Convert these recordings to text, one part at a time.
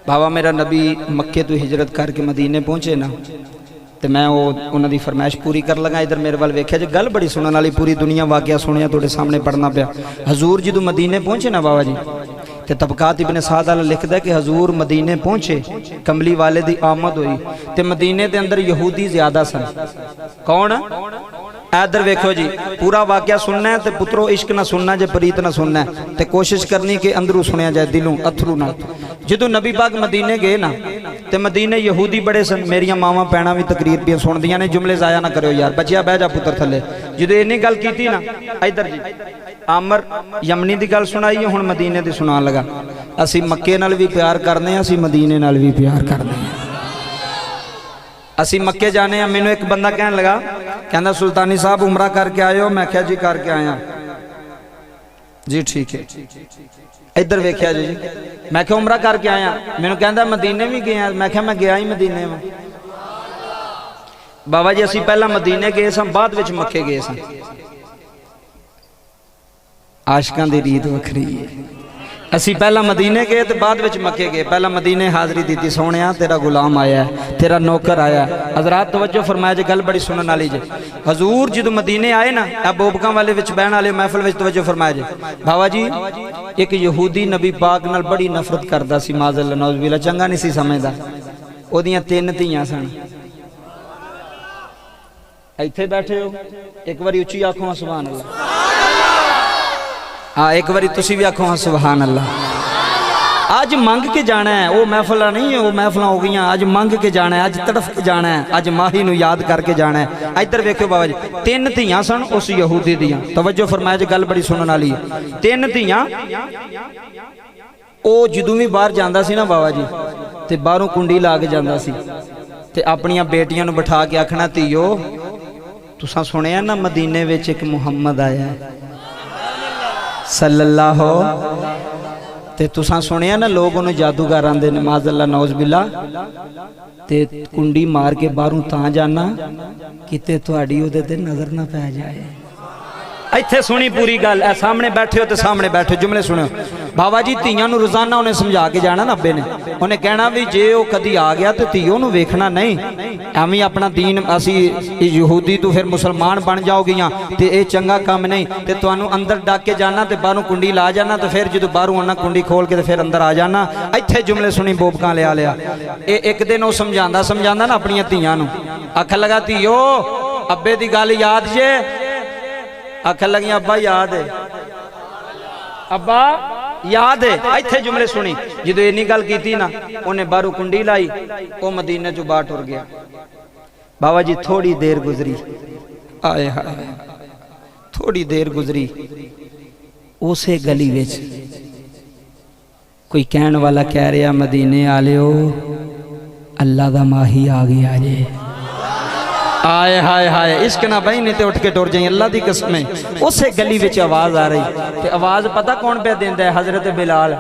बाबा मेरा नबी मक्के तो हिजरत करके मदीने पहुंचे ना, तो मैं वो उन्होंने फरमाइश पूरी कर लगा। इधर मेरे वाल वेख्या जी, गल बड़ी सुनने वाली, पूरी दुनिया वाकया सुनिया थोड़े सामने पढ़ना पाया। हजूर जो मदीने पहुंचे ना बाबा जी, तो तबकात इब्ने साद वाला लिखता है कि हजूर मदीने पहुंचे, कमली वाले की आमद हुई, तो मदीने के अंदर यहूदी ज्यादा सन। कौन? इधर वेखो जी, पूरा वाकया सुनना है तो पुत्रो इश्क ना सुनना, जे प्रीत ना सुनना है तो कोशिश करनी कि अंदरों सुनिया जाए, दिलों अथरू ना। जो नबी पाक मदीने गए ना, तो मदीने यहूदी बड़े सन। मेरिया मावां भैणां भी तकरीर पिया सुनदियां ने, जुमले जाया ना करो यार, बचिया बह जा पुत्र थले। जो इन्नी गल की ना, इधर जी आमर यमनी की गल सुनाई है, हुण मदीने की सुना लगा। असी मक्के नाल भी प्यार करने, असी मदीने नाल भी प्यार करने। असी मक्के जाने, मैनू एक बंदा कहन लगा, कहना सुल्तानी साहब उमरा करके आए हो? मैं क्या जी करके आया जी, ठीक है। इधर वेख्या जी, मैं क्या उमरा करके आया? मैनू कहता मदीने भी गया। मैं क्या मैं गया ही मदीने में। बाबा जी असी पहला मदीने गए सन, बाद विच मक्के गए सन। आशकां दी रीत वखरी है। असी पहला मदीने गए तो बाद विच मक्के गए। पहला मदीने हाज़री दी, सोने तेरा गुलाम आया है, तेरा नौकर आया। हजरात तवज्जो फरमाया जी, गल बड़ी सुनने वाली जी। हजूर जो मदीने आए ना, अब बोबकां वाले विच बहन वाले महफिल विच तवज्जो फरमाया जी। बाबा जी एक यहूदी नबी पाक नाल बड़ी नफरत करदा सी, माज़अल्लाह नौज़ुबिल्लाह, चंगा नहीं सी समझदा। ओदियां 3 धीआं सन। इत्थे बैठे हो, एक बारी उच्ची आखो सुभान अल्लाह। हाँ एक बारी तुसी भी आखो हाँ सुभान अल्लाह। अज मंग के जाना है, वो महफिल नहीं है, वो महफिल हो गई। अज मंग के जाना है, अज तड़फ के जाना है, अज माही नू याद करके जाना है। इधर वेखो बाबा जी, 3 धीआं सन उस यहूदी दियां। तवज्जो फरमाया जी, गल बड़ी सुनने वाली है। 3 धीआं, वो जदों भी बाहर जांदा सी ना बाबा जी, ते बाहरों कुंडी ला के जांदा सी, ते अपनियां बेटियां नू बिठा के आखना, धीओ तुसां सुनिया ना मदीने विच एक मुहम्मद आया है सल्लल्लाहु, ते तुसां सुनिया ना लोग उन्हें जादूगर आंदे ने, माज़अल्लाह नौज़ुबिल्लाह, ते कुंडी मार के बाहरों तां जाना किते तुहाडी उहदे ते नजर ना पै जाए। इत्थे सुनी पूरी गल, सामने बैठे हो तो सामने बैठे, जुमले सुनो। बाबा जी धीआं नूं रोजाना उन्हें समझा के जाना ना, अब्बे ने उन्हें कहना भी जे वो कदी आ गया तो धीओ नूं वेखना नहीं, एवं अपना दीन असी यहूदी तो फिर मुसलमान बन जाओगियां, तो यह चंगा काम नहीं। तो तुहानूं अंदर डाक के जाना, तो बाहरों कुंडी ला जाना, तो फिर जो बाहरों आना कुंडी खोल के तो फिर अंदर आ जाना। इत्थे जुमले सुनी बोबकां लिया। ये एक दिन वो समझांदा समझांदा ना अपनियां धीआं नूं, आखन लगा, धीओ अब्बे दी गल याद जे? आखन लगी अब्बा याद है, अब्बा याद है। इत्थे जुमले सुनी, जो इन्नी गल की ना, उन्हें बाहरों कुंडी लाई, वो मदीने चों बाहर टुर गया। बाबा जी थोड़ी देर गुजरी, आए हाय, थोड़ी देर गुजरी, उसे गली विच कोई कहने वाला कह रहा, मदीने आलिओ अल्लाह दा माही आ गया जे। आए हाय हाय, इश्क ना बही नहीं तो उठ के टुर जाए, अल्लाह की कसम है। उसे गली विच आवाज आ रही, ते आवाज पता कौन पे देंदा है? हजरत बिलाल।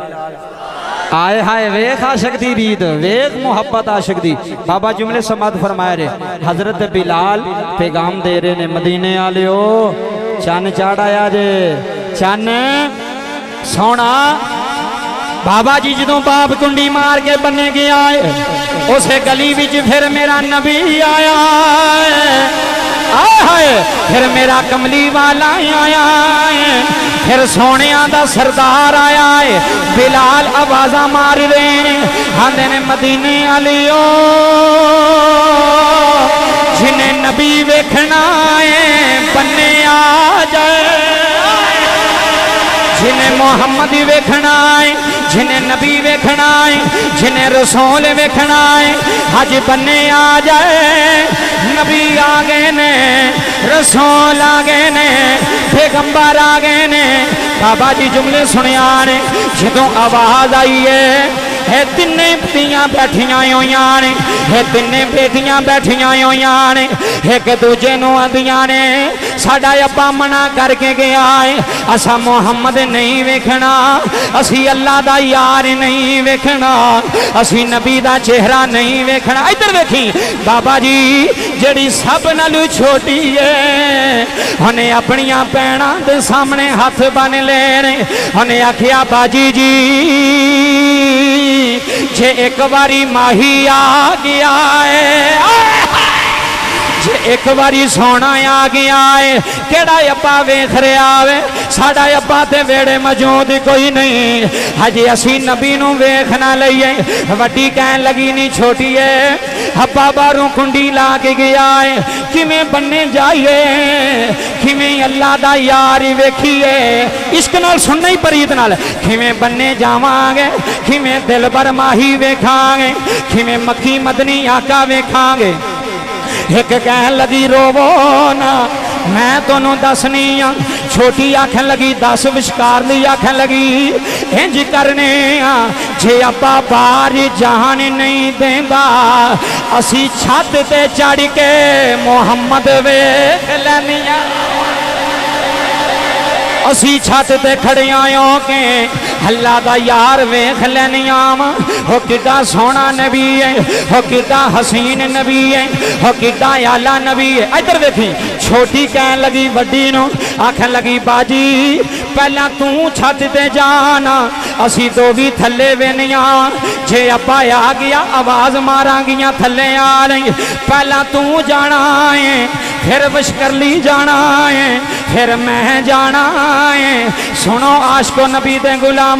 आए हाय, वेख आशिक दी रीत, वेख मुहब्बत आशिक दी। बाबा जुमले समात फरमाया रे, हजरत बिलाल पैगाम दे रहे ने, मदीने आलिओ चन चढ़ाया जे, चन सोना। बाबा जी जो बाप कुंडी मार के बने गया है, उसे गली विच फिर मेरा नबी आया है, फिर मेरा कमली वाला आया है, फिर सोनिया दा सरदार आया है। बिलाल आवाजा मार रहे आंदे ने, मदीने आलिओ जिन्हें नबी वेखना है बन्ने आ जाए, जिन्हें मोहम्मद वेखना है, जिन्हें नबी वेखना है, जिन्हें रसूल वेखना है, हज बन्ने आ जाए। नबी आ गए ने, रसूल आ गए ने, पैगंबर आ गए ने। बाबा जी जुमले सुनिया ने, जो आवाज आई है तिने धीआं बैठिया हुई ने, ये तिने बेटियां बैठिया हुई ने, एक दूजे नूं आंदियां ने, साडा अब्बा मना करके गया है, असा मुहम्मद नहीं वेखना, असी अल्लाह दा यार नहीं वेखना, असी नबी दा चेहरा नहीं वेखना। इधर वेखी बाबा जी जड़ी सब नालों छोटी है, उन्हें अपनिया भैणां दे सामने हाथ बन लेने, उन्हें आखिया बाजी जी जे एक बारी माही आ गया है, जे एक बारी सोना आ गया है, केड़ा अब्बा वेख रहा वे, साडा अब्बा ते वेड़े मौजूद कोई नहीं, हजे असी नबी नू वेख ना लईए। वड्डी कहन लगी नहीं छोटी है, अब्बा बारू कुंडी ला के गया है, किवें बन्ने जाइए, किवें अल्लाह दा यार वेखिए, इश्क नाल सुनना ही परीत नाल, किवें बन्ने जावांगे, किवें दिल भर माही वेखांगे, किवें मक्खी मदनी आका वेखांगे। एक कह लगी रोवो ना, मैं तोनू दसनी आ, छोटी आखन लगी दस, विचकार दी आखन लगी इंज करने आ, जे अब्बा बाहर जान नहीं देंदा, असी छत ते चढ़ के मुहम्मद वेख लैनी आ, असी छत ते खड़े आयो के अल्लाह दा यार वेख लैनी आवा, हो किड्डा सोहना नबी है, हो किड्डा हसीन नबी है, हो किड्डा आला नबी है। इधर देखी छोटी कहन लगी वड्डी नू, आखन लगी बाजी पहला तू छत ते जाना, असी दो भी थले वेनिया, जे अब्बा आ गया आवाज मारांगियां थले आ रही, पहला तू जाना है, फिर बशकरली जाना है, फिर मैं जाना है। सुनो आशको नबी दे गुलाम,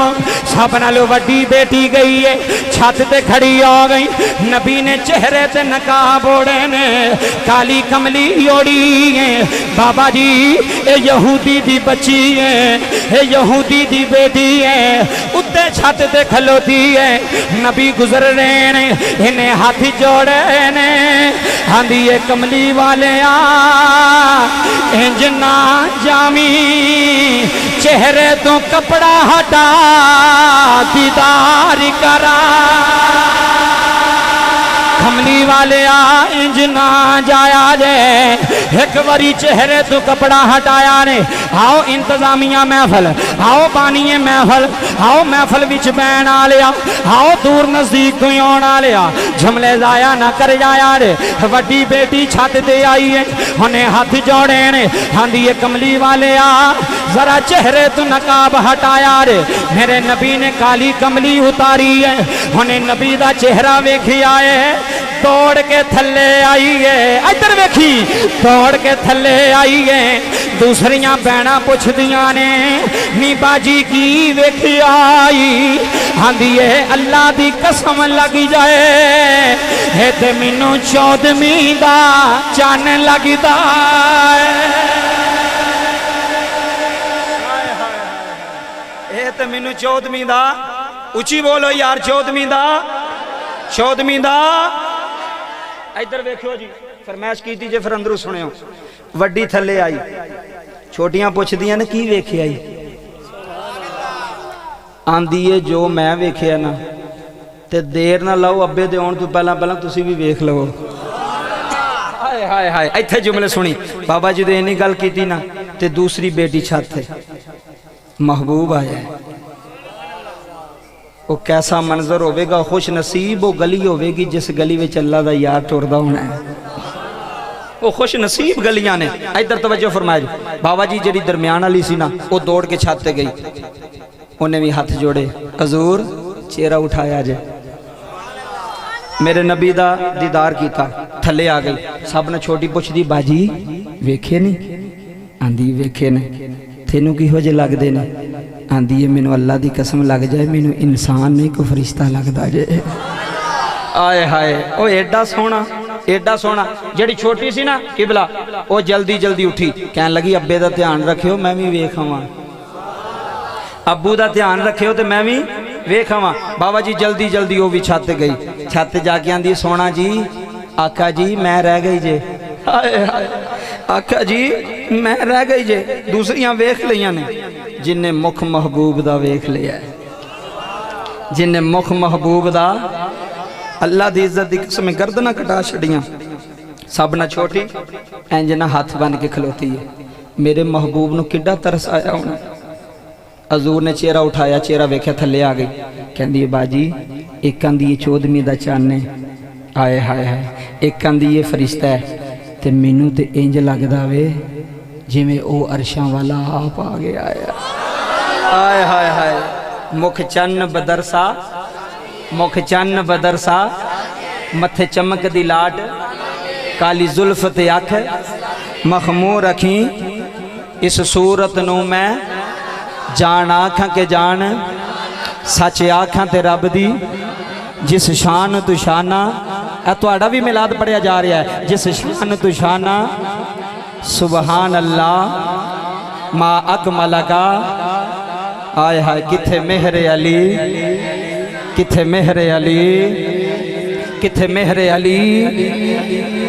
सब नालों वड्डी बेटी गई है, छत ते खड़ी हो गई, नबी ने चेहरे ते नकाब ओढ़े ने, काली कमली ओढ़ी है, बाबा जी ये यहूदी दी बच्ची है, ये यहूदी दी बेटी है, उत्ते छत ते खलोती है, नबी गुजर रहे ने, इन्हें हाथ जोड़े ने, आंधी ये कमली वाले आ इंज ना जामी, चेहरे तो कपड़ा हटा दीदार करा, कमली वाले आ इंज ना जाया जे, एक बारी चेहरे तो कपड़ा हटाया ने, आओ इंतजामिया महफल, आओ बानीए महफल, आओ महफल विच बैन आ लिया, आओ दूर नजदीक कोई आना लिया, झमले जाया ना कर जाया रे, वड्डी बेटी छत ते आई है, उन्हें हाथ जोड़े ने, आंधी है कमली वाले आ जरा चेहरे तो नकाब हटाया रे, मेरे नबी ने काली कमली उतारी है, उन्हें नबी दा चेहरा वेखिया है, दौड़ के थले आई है, इधर वेखी दौड़ के थले आई है, दूसरियां भैणा पुछदियां ने नी बाजी की वेखी आई, आंधी है अल्लाह दी कसम लग जाए, है ते मैनू 14वीं दा चन लगदा है, ते मैनू 14वीं दा, उची बोलो यार 14वीं दा, 14वीं दा। इधर वेखियो जी फरमाइश की जे, फिर अंदरों सुनियो, वड्डी थले आई, छोटियां पुछदियां ने की वेखे आई, आंदी है जो मैं वेखिया ना, ते देर ना लाओ अब्बे दे आउण तो पहला पहला तुसी भी वेख लवो। हाय हाय हाय इत्थे जुमले सुनी, बाबा जी ने इन्नी गल कीती ना, ते दूसरी बेटी छत है, महबूब आया है, वो कैसा मंजर होवेगा, खुश नसीब वो गली होवेगी जिस गली में अल्लाह दा यार टुरदा होना है, वो खुश नसीब गलियां ने। इधर तवज्जो फरमाए, बाबा जी जी दरम्यान वाली सी ना, वो दौड़ के छत ते गई, उन्हें भी हाथ जोड़े, हजूर चेहरा उठाया जे, मेरे नबी दा दीदार किया, थले आ गई, सब ने छोटी पुछदी बाजी वेखे नहीं, आंधी वेखे ने, तेनू किहो जे लगदे ने, आंधी है मैनू अल्लाह दी कसम लग जाए, मैनू इंसान नहीं कोई फरिश्ता लगदा जे। आए हाय ओ एडा सोहना, एडा सोहना। जेड़ी छोटी सी ना किबला, वो जल्दी जल्दी उठी, कहन लगी अब्बे दा ध्यान रखियो, मैं भी वेख आवां, अब्बू दा ध्यान रखियो ते मैं भी वेख आवां। बाबा जी जल्दी जल्दी वो भी छत गई, छत जाके आंदी सोना जी, आका जी मैं रह गई जे, हाय हाय आका जी मैं रह गई जे, दूसरियां वेख लियां ने, जिन्हें मुख महबूब दा वेख लिया, जिन्हें मुख महबूब दा अल्लाह दी इज्जत दी कसम गर्दना कटा छड़ियां, सब ना छोटी इंज ना हाथ बन के खलोती है, मेरे महबूब नू किड्डा तरस आया होना। हजूर ने चेहरा उठाया, चेहरा वेख्या थले आ गई, कहंदी बाजी एक आंदी 14वीं दा चन्न है, आए हाय हाय, एक आंदी ये फरिश्ता है, ते मैनू ते इंज लगदा वे जिवें ओ अरशां वाला आप आ गया है। हाय हाय हाय मुख चन्न बदरसा, मुख चन्न बदर सा मथे चमक दी लाट काली जुल्फ ते अख मखमूर रखी इस सूरत नू मैं जान आखां के जान सच आखां ते रब दी जिस शान तू शाना तुहाड़ा भी मिलाद पढ़िया जा रहा है जिस शान तू शाना सुबहान अल्लाह मा अकमल का आय हाय किथे मेहरे अली किथे मेहरे अली किथे मेहरे अली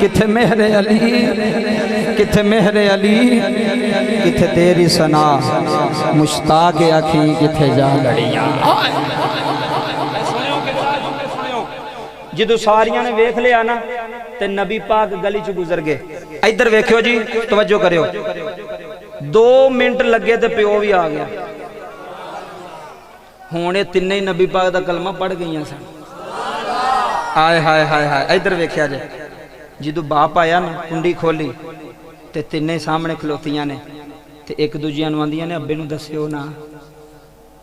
किथे मेहरे अली किथे मेहरे अली किथे तेरी सना मुश्ताक आखी किथे जा लड़ियां जो सारिया ने वेख लिया ना ते नबी पाक गली च गुजर गए। इधर वेख्यो जी तवज्जो करियो 2 मिनट लगे तो प्यो भी आ गया। हुण ये तिन्ने ही नबी पाक दा कलमा पढ़ गई सन। हाय हाय हाय हाय इधर वेख्या जे जो बाप आया ना कुंडी खोली ते तिन्ने सामने खलोतियां ने ते एक दूजिया नूं आंदियां ने अब्बे नूं दस्सिओ ना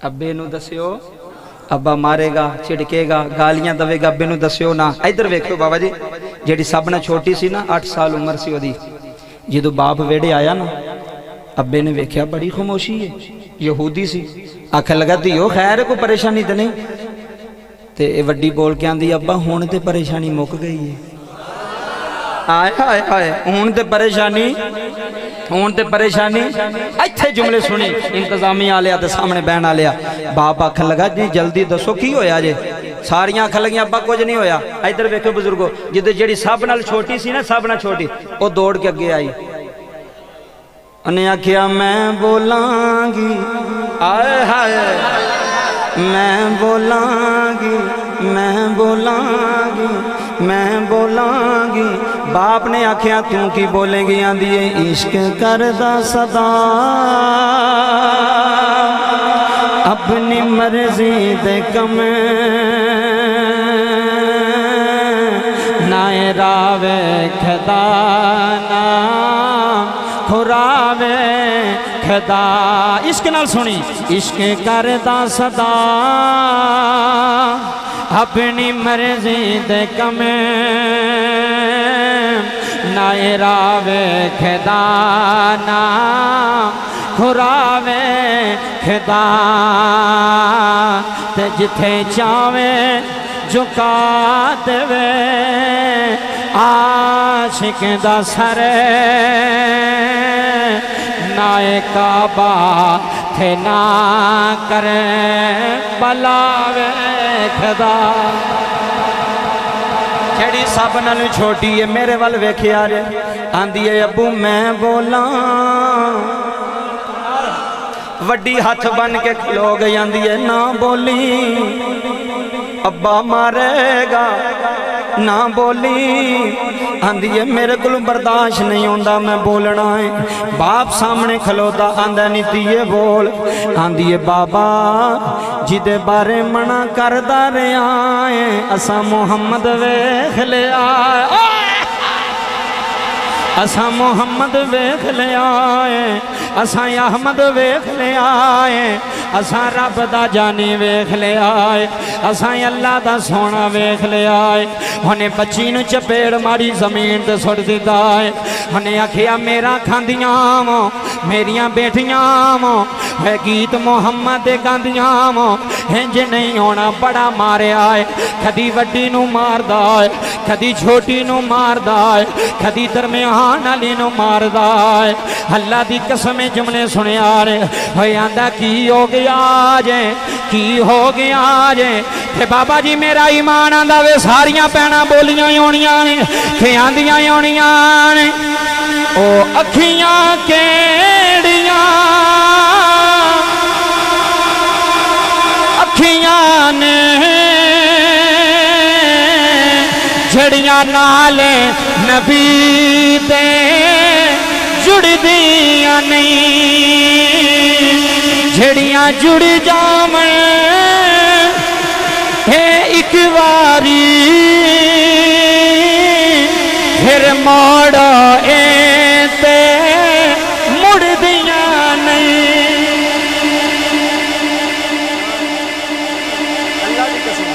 अब्बे नूं दस्सिओ अब्बा मारेगा झिड़केगा गालियां दवेगा अब्बे नूं दस्सिओ ना। इधर वेखियो बाबा जी जिहड़ी सब नाल छोटी सी ना 8 साल उम्र सी ओदी जो बाप वेड़े आया ना अब्बे ने वेख्या बड़ी खामोशी है यहूदी सी आखन लगा धीओ खैर कोई परेशानी तो नहीं ते वड्डी बोल के आंदी अब्बा हुण ते परेशानी मुक गई है। आए हाय हाय हुण ते परेशानी इत्थे जुमले सुनी इंतजामिया आलिया ते सामने बहन आलिया बाप आखन लगा जी जल्दी दसो की होया जे सारियां आखन लगियां अब्बा कुछ नहीं होया। इधर वेखो बुजुर्गो जिद्दे जेड़ी सब नाल छोटी सी ना सब नाल छोटी वो दौड़ के अगे आई उन्हें आखिया मैं बोलांगी आए हाय मैं बोलांगी मैं बोलांगी मैं बोलांगी। बाप ने आखिया तू की बोलेगी आंदी इश्क करदा सदा अपनी मर्जी दे कम नाए रावे खदा ना खुरावे खदा। इश्क नाल सुनी इश्क करदा सदा अपनी मर्जी दे कमे नाए रावे खदा ना खुरावे खदा ते जिथे चावे झुका देवे आशिक दा सर नाए काबा थे ना करे बलावे खदा। जेड़ी सब नाल छोटी है मेरे वाल वेखिया रे आंदी है अबू मैं बोला वड्डी हाथ बन के खलो गई आंदी है ना बोली अब्बा मारेगा ना बोली आंदी है मेरे को बर्दाश्त नहीं होता मैं बोलना है। बाप सामने खलोता आंदा नहीं धीए बोल आंदी है बाबा जिदे बारे मना करदा रहा है असा मुहम्मद वेख लिया असा मुहम्मद वेख लिया है असा अहमद वेख लिया है असा रब दा जानी वेख लिया है असा अल्लाह दा सोना वेख लिया है। उन्हें बच्ची नूं चपेड़ मारी जमीन ते सुट दिता है। उन्हें आखिया मेरा खांदियां मो मेरिया बेटियां मो है गीत मुहम्मद दे गांदियां मो इंज नहीं होना बड़ा मारिया है कदी वड्डी नूं मारदा है कदी छोटी नूं मारदा है कदी दरमियान वाली नूं मारदा है। अल्लाह दी कसम जुमले सुनिया रे होए आंदा की हो गया जे की हो गया जे ते बाबा जी मेरा ईमान आंदा वे सारियां पैना बोलियां होनियां ने ते आंदियां होनियां ने ओ अखियां केड़ियां अखियां ने जड़ियां नाले नबी दे जुड़दियां नहीं जड़ियां जुड़ जावन है एक बारी फिर मोड़ ते मुड़दियां नहीं। अल्लाह की कसम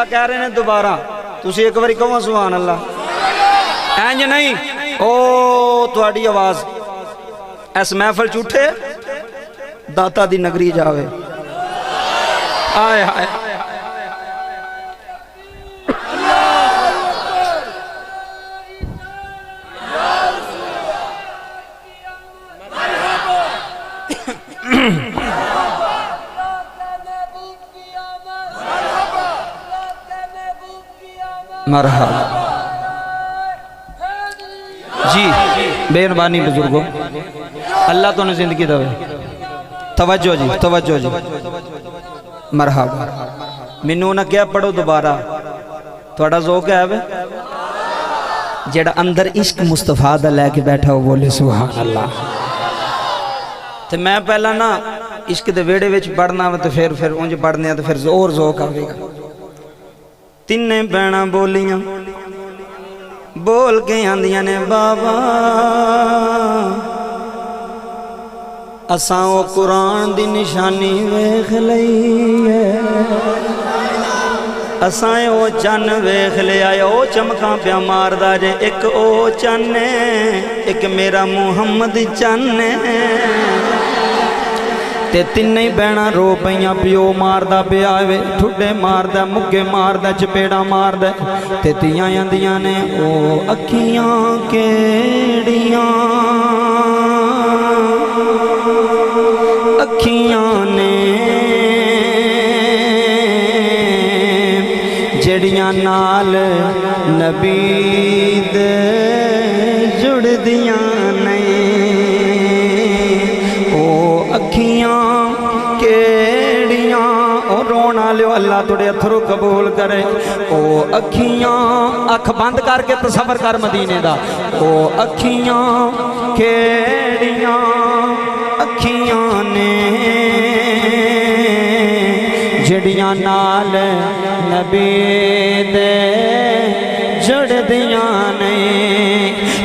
कह रहे हैं दोबारा, तुसी एक बारी कहो सुभान अल्लाह। इंज नहीं, ओ तुहाडी आवाज इस महफिल च उठे, दाता दी नगरी जावे। आए हाय मरहबा जी। मेहरबानी बुजुर्गो, अल्लाह तो जिंदगी दवे। तवज्जो जी, तवज्जो जी, मरहबा। मैनू ना क्या पढ़ो दोबारा, थोड़ा ज़ोक है वे जेड़ा अंदर इश्क मुस्तफा दा लैके बैठा हो बोले सुभान अल्लाह। तो मैं पहला ना इश्क दे वेड़े विच पढ़ना तो फिर उंज पढ़ने तो फिर जोर ज़ोक आवेगा। तिन्ने भैणां बोलियां बोल के आंदियां ने बाबा असां ओ कुरान दी निशानी वेख लई है, असां ओ चन्न वेख लिया, ओ चमकां प्या मारदा जे, एक ओ चन्न एक मेरा मुहम्मद चन्न। ते तिन्ने भैणां रो पईयां, प्यो मारदा पिया वे, ठुड्डे मारदा, मुक्के मारदा, चपेड़ा मारदा। ते तियां आंदियां ने ओ अखियां केड़ियां अखियां ने जेड़ियां नाल नबी दे जुड़दियां ने, ओ अखियां केड़ियां। ओ रोना लियो, अल्लाह तुड़े अथरू कबूल करे। ओ अखियां, अख बंद करके तसव्वुर कर मदीने दा। ओ अखियां केड़ियां अखियां ने जड़ियां नाल नबी दे जुड़दियां ने।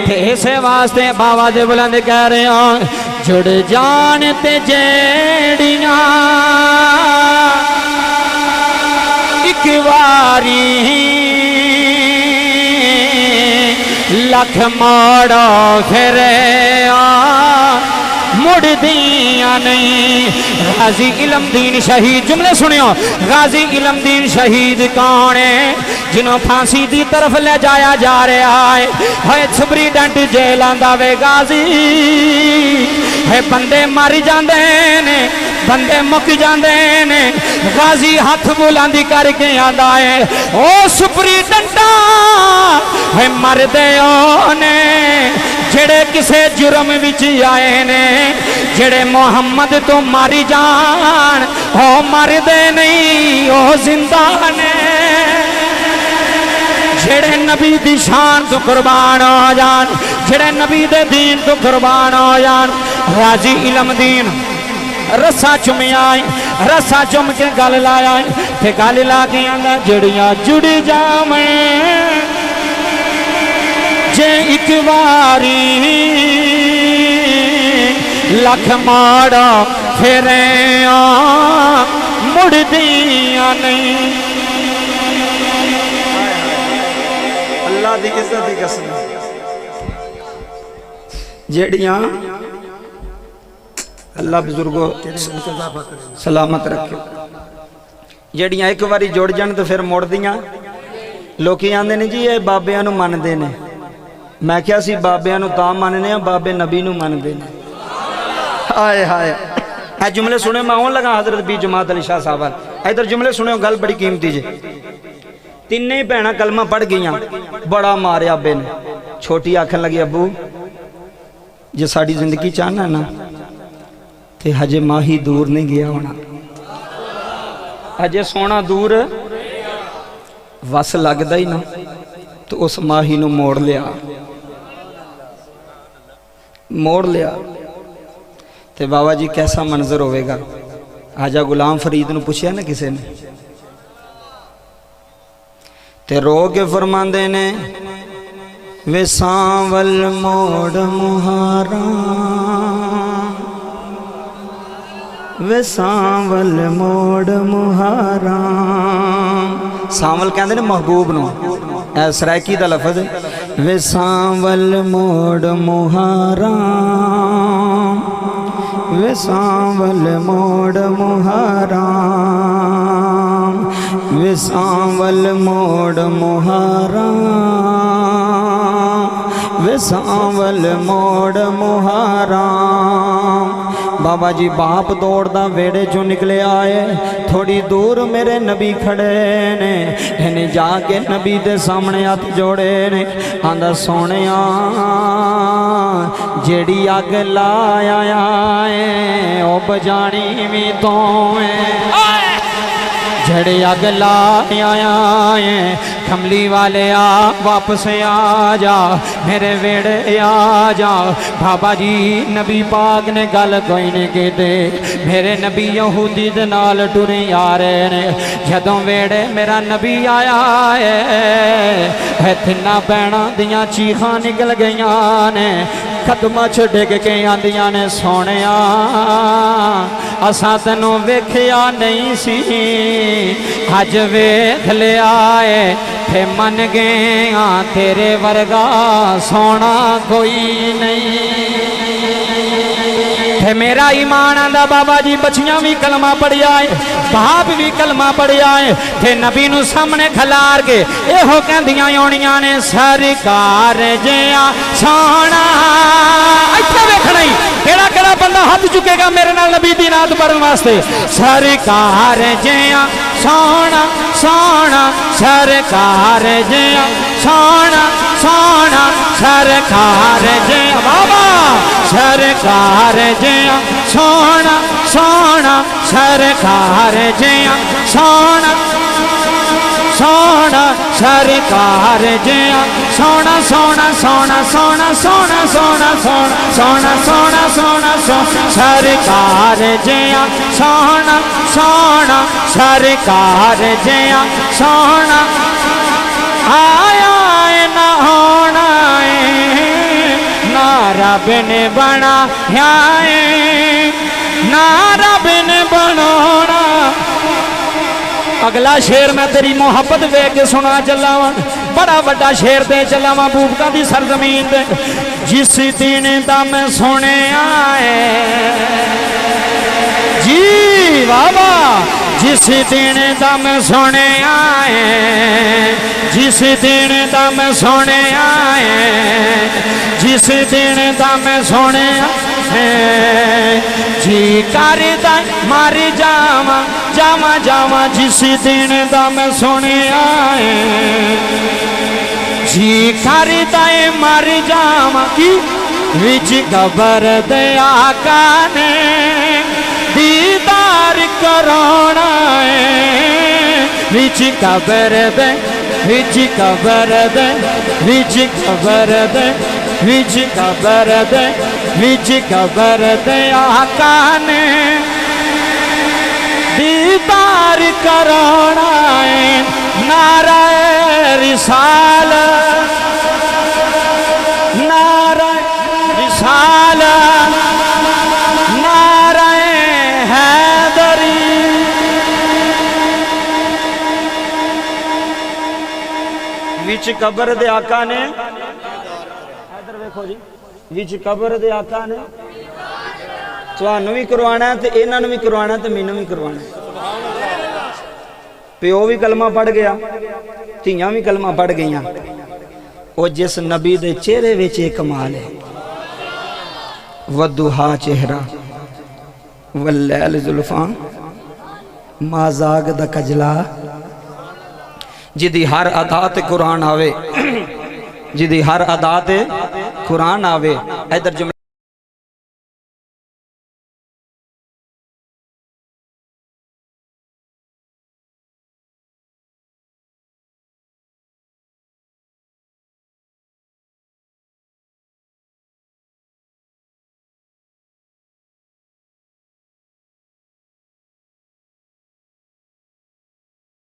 ते इस वास्ते बाबा दे बुलंद कह रहे हो, जुड़ जान ते जेड़ियां एक वारी लख मोड़ो फिर मुड़दियां नहीं। गाजी इलमदीन शहीद, जुमले सुनियो, गाजी इलमदीन शहीद कौन है? जिन्हों फांसी की तरफ ले जाया जा रहा है, सुपरीडेंट जेल आंदा वे गाजी है, बंदे मर जाते ने, बंदे मुक जाते ने, गाजी हाथ बुलंदी करके आंदा है, ओ सुपरीडेंटा है मरदे ने जेड़े किसे जुर्म विच आए ने, जेड़े मोहम्मद तो मारी जान ओ मरदे नहीं ओ जिंदा ने, जेड़े नबी दी शान तो कुर्बान हो जान, जेड़े नबी दे दीन तो कुर्बान हो जान। गाजी इलमदीन रस्सा चुमिया, रस्सा चुम के गल लाया, ते गल ला के आंदा जड़ियां जुड़ जावे जे एक बारी लख माड़ा फिर मुड़दियां नहीं। अल्लाह दी इज्जत दी कसम, जेड़ियां अल्लाह बुजुर्गो सलामत रखे, जेड़ियां एक बारी जुड़ जान तो फिर मुड़दियां। लोग आंदे ने जी ये बाबियां नूं मनदे ने, मैं क्या सी बाबियां नूं तां मनने आ, बाबे नबी नूं मनदे ने। हाय हाय, ए जुमले सुने, मैं आउण लगा हजरत बी जमात अली शाह साहब, इधर जुमले सुने, गल बड़ी कीमती जे। तिन्ने ही भैणां कलमा पढ़ गईयां, बड़ा मारिया अब्बे ने। छोटी आखन लगी अबू जे साड़ी जिंदगी चाहना ना ते हजे माही दूर नहीं गया होना, हजे सोना दूर वस लगदा ही ना, तो उस माही नूं मोड़ लिया, मोड़ लिया। ते बाबा जी कैसा मंजर होवेगा। आजा गुलाम फरीद नूं पुछया ना किसी ने, ते रो के फरमांदे ने वे सांवल मोड़ मुहारा, वे सांवल मोड़ मुहारा, सांवल कहते ने महबूब नो। सरायकी दा लफज वे सांवल मोड़ मुहारा, वे सांवल मोड़ मुहारा, वे सांवल मोड़ मुहारा, वे सांवल मोड़ मुहारा। बाबा जी बाप दौड़दा वेड़े चो निकले आए, थोड़ी दूर मेरे नबी खड़े ने, इन्हें जाके नबी दे सामने हाथ जोड़े ने। आंदा सोनिया जेड़ी अग लाया है ओ बजानी भी तो है, जड़े अग लाया है कमली वाले आ वापस आ जा, मेरे वेड़े आ जा। बाबा जी नबी पाक ने गल कोई नहीं कीती, मेरे नबी यहूदी दे नाल टुरे आ रहे ने। जदों वेड़े मेरा नबी आया है, तिन्ना भैणां दियां चीखां निकल गईयां ने, कदमां च डिग के आंदियां ने सोनिया असां तैनूं वेखिया नहीं सी, अज वेख लिया है थे मन गए हाँ तेरे वर्गा सोना कोई नहीं। थे मेरा ईमान आंदा बाबा जी बच्चियां भी कलमा पढ़िया है, बाप भी कलमा पढ़िया है, थे नबी नू सामने खलार के एहो कहंदियां आउणियां ने सरकार जिया सोना। इत्थे वेखना ही केड़ा केड़ा बंदा हाथ चुकेगा मेरे नाल नबी दी नात पढ़न वास्ते। सरकार जिया सोना सोना, सरकार जिया सोना सोना, सरकार जिया बाबा, सरकार जिया सोना सोना, सरकार जिया सोना सोना, सरकार जिया सोना सोना सोना सोना सोना सोना सोना सोना सोना सोना, सरकार जिया सोना सोना, सरकार जिया सोना। आया ना होना ना रब ने बनाया ना रब ने बनाना। अगला शेर मैं तेरी मोहब्बत वेख के सुना चला वा, बड़ा बड़ा शेर दे चला वा बूबका दी सरजमीन दे। जिस दिन दा मैं सुने आए जी बाबा, जिस दिन दा मैं सुने आए, जिस दिन दा मैं सुने आए, जिस दिन दा मैं सुने आए, जी करदा मर जावा जावा जावा, जिस दिन दा मैं सुने आए, जी करदा मर जावा की विच कबर दे आका ने दीदार कराना है, विच कबर दे, विच कबर दे, विच कबर दे, विच कबर दे, विच कबर दे आका ने दीदार कराना है। नारा रिसालत, नारा रिसालत, नारा हैदरी। विच कबर दे आका ने, इधर देखो जी, विच कबर दे आका ने तुहानू भी करवाना है, इन्हां नू भी करवाना, तो मैनू भी करवाना। प्यो भी कलमा पढ़ गया, धियां भी कलमा पढ़ गईयां। और जिस नबी दे चेहरे विच एक कमाल है, वदुहा चेहरा वल्लैल जुल्फां माजाग दा कजला, जिदी हर अदा ते कुरान आवे, जिदी हर अदा ते कुरान आवे। इधर